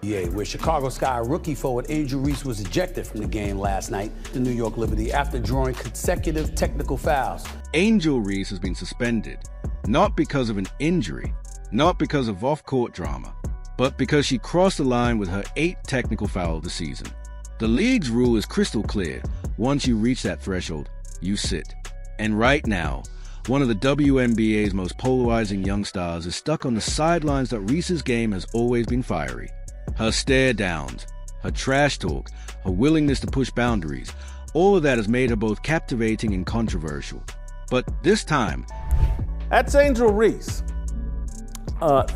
Where Chicago Sky rookie forward Angel Reese was ejected from the game last night, the New York Liberty, after drawing consecutive technical fouls. Angel Reese has been suspended, not because of an injury, not because of off-court drama, but because she crossed the line with her 8th technical foul of the season. The league's rule is crystal clear. Once you reach that threshold, you sit. And right now, one of the WNBA's most polarizing young stars is stuck on the sidelines that Reese's game has always been fiery. Her stare downs, her trash talk, her willingness to push boundaries, all of that has made her both captivating and controversial. But this time... That's Angel Reese,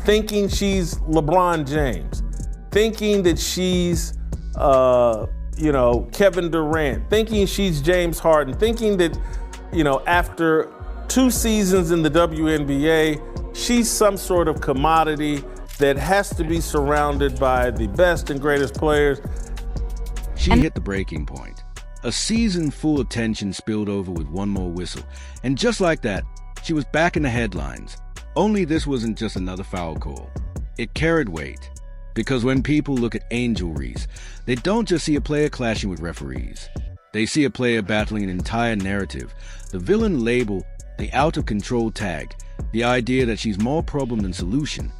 thinking she's LeBron James, thinking that she's, Kevin Durant, thinking she's James Harden, thinking that, after 2 seasons in the WNBA, she's some sort of commodity that has to be surrounded by the best and greatest players. She hit the breaking point. A season full of tension spilled over with one more whistle. And just like that, she was back in the headlines. Only this wasn't just another foul call. It carried weight. Because when people look at Angel Reese, they don't just see a player clashing with referees. They see a player battling an entire narrative. The villain label, the out-of-control tag, the idea that she's more problem than solution.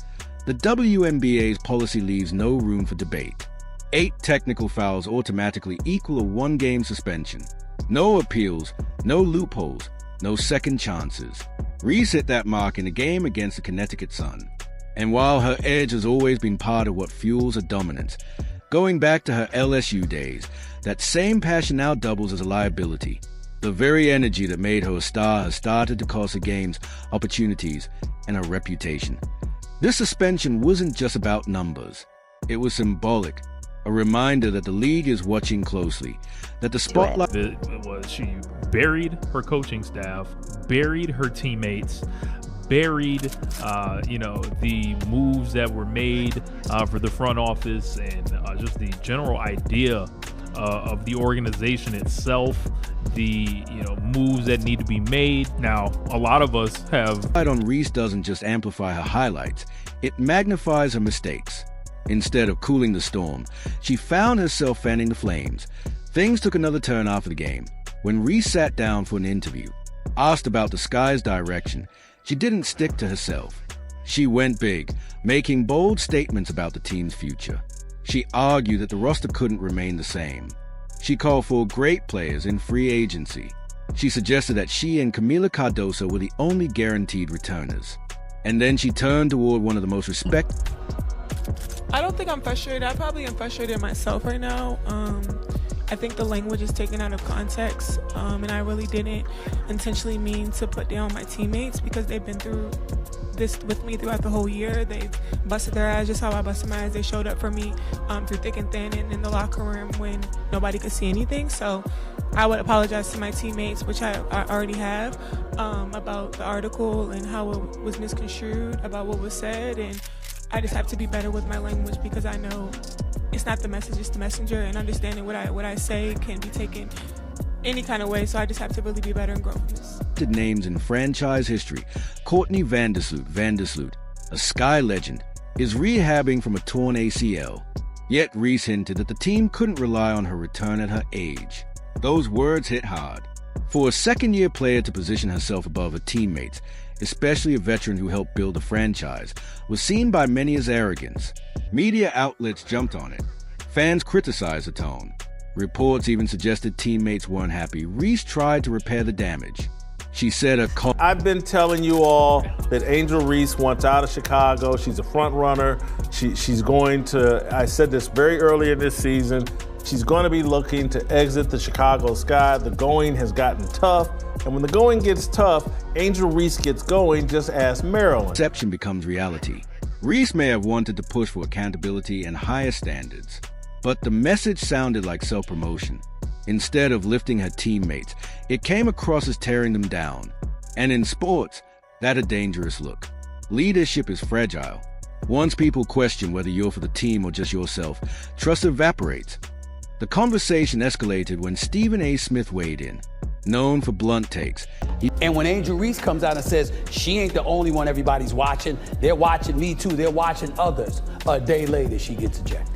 The WNBA's policy leaves no room for debate. 8 technical fouls automatically equal a 1-game suspension. No appeals, no loopholes, no second chances. Reese hit that mark in a game against the Connecticut Sun. And while her edge has always been part of what fuels her dominance, going back to her LSU days, that same passion now doubles as a liability. The very energy that made her a star has started to cost her games, opportunities, and her reputation. This suspension wasn't just about numbers. It was symbolic, a reminder that the league is watching closely, that the spotlight... She buried her coaching staff, buried her teammates, buried, the moves that were made for the front office and just the general idea of the organization itself, the moves that need to be made. Now, a lot of us have... on Reese doesn't just amplify her highlights, it magnifies her mistakes. Instead of cooling the storm, she found herself fanning the flames. Things took another turn after the game. When Reese sat down for an interview, asked about the Sky's direction, she didn't stick to herself. She went big, making bold statements about the team's future. She argued that the roster couldn't remain the same. She called for great players in free agency. She suggested that she and Camila Cardoso were the only guaranteed returners. And then she turned toward one of the most respected... I don't think I'm frustrated. I probably am frustrated myself right now. I think the language is taken out of context, and I really didn't intentionally mean to put down my teammates because they've been through this with me throughout the whole year. They've busted their ass just how I busted my ass. They showed up for me through thick and thin and in the locker room when nobody could see anything. So I would apologize to my teammates, which I already have, about the article and how it was misconstrued, about what was said, and I just have to be better with my language because I know it's not the message, it's the messenger, and understanding what I say can be taken any kind of way, so I just have to really be better and grow from this. Names in franchise history, Courtney Vandersloot, a Sky legend, is rehabbing from a torn ACL. Yet Reese hinted that the team couldn't rely on her return at her age. Those words hit hard. For a second-year player to position herself above her teammates, especially a veteran who helped build the franchise, was seen by many as arrogance. Media outlets jumped on it. Fans criticized the tone. Reports even suggested teammates weren't happy. Reese tried to repair the damage. She said I've been telling you all that Angel Reese wants out of Chicago. She's a front runner. She's going to, I said this very early in this season, she's going to be looking to exit the Chicago Sky. The going has gotten tough. And when the going gets tough, Angel Reese gets going, just ask Maryland. Perception becomes reality. Reese may have wanted to push for accountability and higher standards, but the message sounded like self-promotion. Instead of lifting her teammates, it came across as tearing them down. And in sports, that's a dangerous look. Leadership is fragile. Once people question whether you're for the team or just yourself, trust evaporates. The conversation escalated when Stephen A. Smith weighed in. known for blunt takes. And when Angel Reese comes out and says, she ain't the only one everybody's watching, they're watching me too, they're watching others, a day later she gets ejected.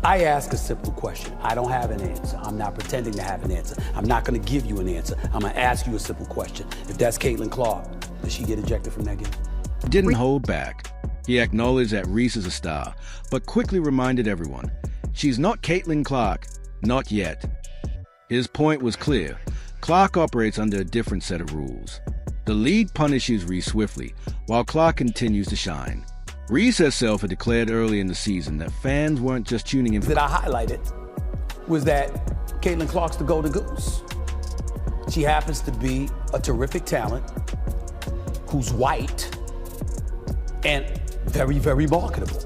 I ask a simple question. I don't have an answer. I'm not pretending to have an answer. I'm not going to give you an answer. I'm going to ask you a simple question. If that's Caitlin Clark, does she get ejected from that game? He didn't hold back. He acknowledged that Reese is a star, but quickly reminded everyone, she's not Caitlin Clark, not yet. His point was clear. Clark operates under a different set of rules. The league punishes Reese swiftly, while Clark continues to shine. Reese herself had declared early in the season that fans weren't just tuning in. That I highlighted was that Caitlin Clark's the golden goose. She happens to be a terrific talent who's white and very, very marketable.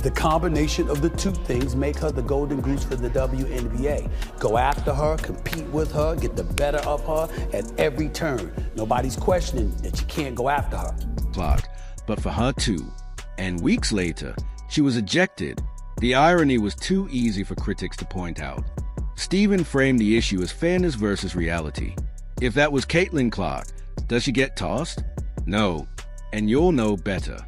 The combination of the two things make her the golden goose for the WNBA. Go after her, compete with her, get the better of her at every turn. Nobody's questioning that you can't go after her. Clark, but for her too. And weeks later, she was ejected. The irony was too easy for critics to point out. Stephen framed the issue as fairness versus reality. If that was Caitlin Clark, does she get tossed? No, and you'll know better.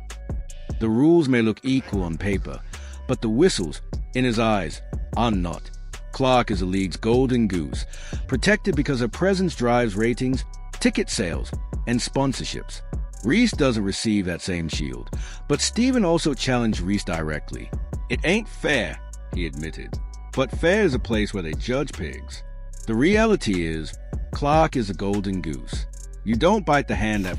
The rules may look equal on paper, but the whistles, in his eyes, are not. Clark is the league's golden goose, protected because her presence drives ratings, ticket sales, and sponsorships. Reese doesn't receive that same shield, but Stephen also challenged Reese directly. It ain't fair, he admitted, but fair is a place where they judge pigs. The reality is, Clark is a golden goose. You don't bite the hand that...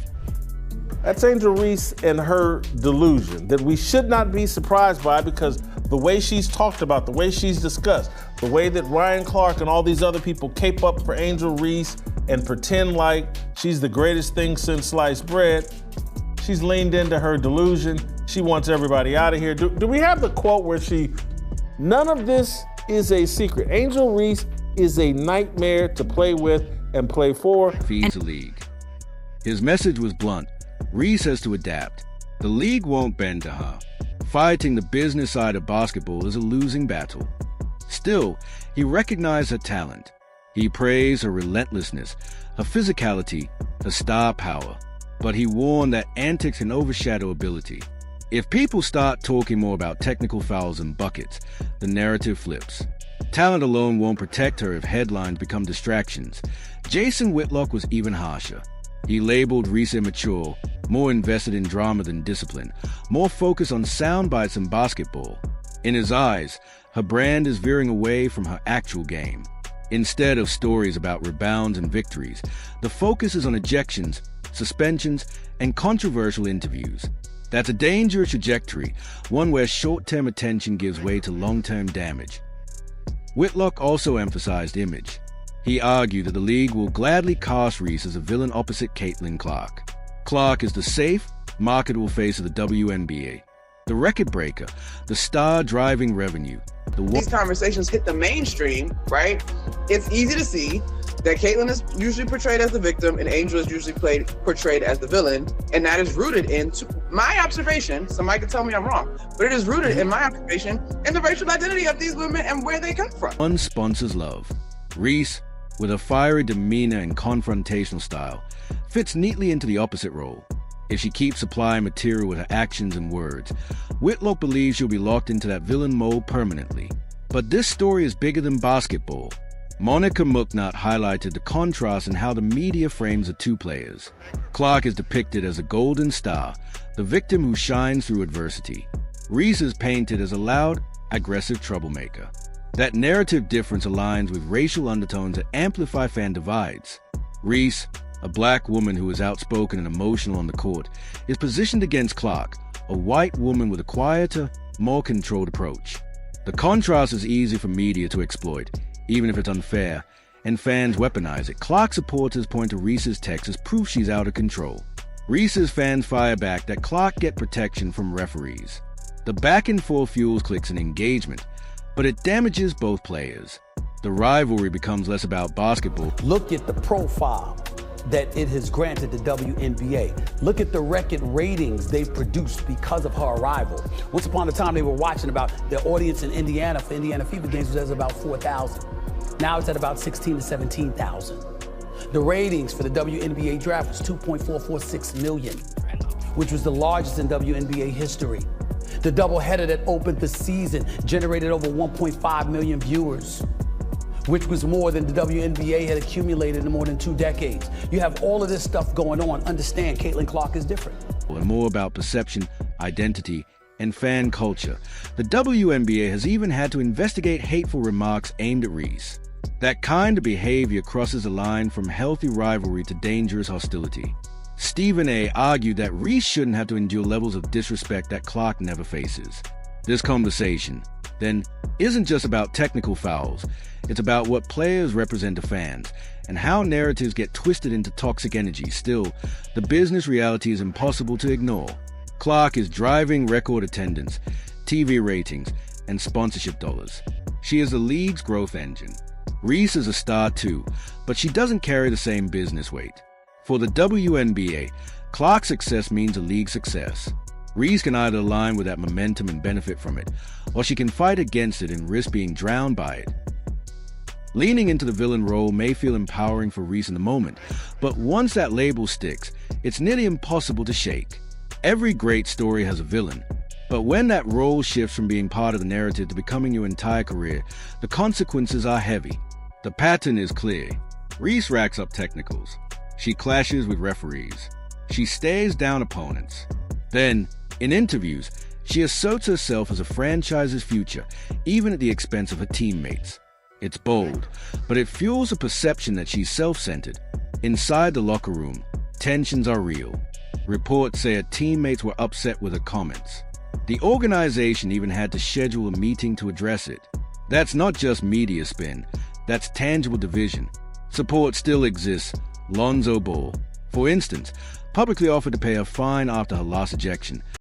That's Angel Reese and her delusion that we should not be surprised by, because the way she's talked about, the way she's discussed, the way that Ryan Clark and all these other people cape up for Angel Reese and pretend like she's the greatest thing since sliced bread, she's leaned into her delusion. She wants everybody out of here. Do we have the quote where none of this is a secret. Angel Reese is a nightmare to play with and play for. Feeds the league. His message was blunt. Reese has to adapt. The league won't bend to her. Fighting the business side of basketball is a losing battle. Still, he recognized her talent. He praised her relentlessness, her physicality, her star power. But he warned that antics can overshadow ability. If people start talking more about technical fouls and buckets, the narrative flips. Talent alone won't protect her if headlines become distractions. Jason Whitlock was even harsher. He labeled Reese immature, more invested in drama than discipline, more focused on sound bites and basketball. In his eyes, her brand is veering away from her actual game. Instead of stories about rebounds and victories, the focus is on ejections, suspensions, and controversial interviews. That's a dangerous trajectory, one where short-term attention gives way to long-term damage. Whitlock also emphasized image. He argued that the league will gladly cast Reese as a villain opposite Caitlin Clark. Clark is the safe, marketable face of the WNBA, the record breaker, the star driving revenue. These conversations hit the mainstream, right? It's easy to see that Caitlin is usually portrayed as the victim and Angel is usually portrayed as the villain, and that is rooted in my observation. Somebody can tell me I'm wrong, but it is rooted in my observation in the racial identity of these women and where they come from. One sponsors love. Reese, with a fiery demeanor and confrontational style, fits neatly into the opposite role. If she keeps supplying material with her actions and words, Whitlock believes she'll be locked into that villain mold permanently. But this story is bigger than basketball. Monica Mucknott highlighted the contrast in how the media frames the two players. Clark is depicted as a golden star, the victim who shines through adversity. Reese is painted as a loud, aggressive troublemaker. That narrative difference aligns with racial undertones that amplify fan divides. Reese, a black woman who is outspoken and emotional on the court, is positioned against Clark, a white woman with a quieter, more controlled approach. The contrast is easy for media to exploit, even if it's unfair, and fans weaponize it. Clark supporters point to Reese's text as proof she's out of control. Reese's fans fire back that Clark get protection from referees. The back and forth fuels clicks and engagement, but it damages both players. The rivalry becomes less about basketball. Look at the profile that it has granted the WNBA. Look at the record ratings they've produced because of her arrival. Once upon a time, they were watching about their audience in Indiana for Indiana Fever games was at about 4,000. Now it's at about 16 to 17,000. The ratings for the WNBA draft was 2.446 million, which was the largest in WNBA history. The doubleheader that opened the season generated over 1.5 million viewers, which was more than the WNBA had accumulated in more than 2 decades. You have all of this stuff going on. Understand, Caitlin Clark is different. And more about perception, identity, and fan culture. The WNBA has even had to investigate hateful remarks aimed at Reese. That kind of behavior crosses a line from healthy rivalry to dangerous hostility. Stephen A. argued that Reese shouldn't have to endure levels of disrespect that Clark never faces. This conversation, then, isn't just about technical fouls. It's about what players represent to fans and how narratives get twisted into toxic energy. Still, the business reality is impossible to ignore. Clark is driving record attendance, TV ratings, and sponsorship dollars. She is the league's growth engine. Reese is a star too, but she doesn't carry the same business weight. For the WNBA, Clark's success means a league success. Reese can either align with that momentum and benefit from it, or she can fight against it and risk being drowned by it. Leaning into the villain role may feel empowering for Reese in the moment, but once that label sticks, it's nearly impossible to shake. Every great story has a villain, but when that role shifts from being part of the narrative to becoming your entire career, the consequences are heavy. The pattern is clear. Reese racks up technicals. She clashes with referees. She stares down opponents. Then, in interviews, she asserts herself as a franchise's future, even at the expense of her teammates. It's bold, but it fuels a perception that she's self-centered. Inside the locker room, tensions are real. Reports say her teammates were upset with her comments. The organization even had to schedule a meeting to address it. That's not just media spin, that's tangible division. Support still exists. Lonzo Ball, for instance, publicly offered to pay her fine after her last ejection,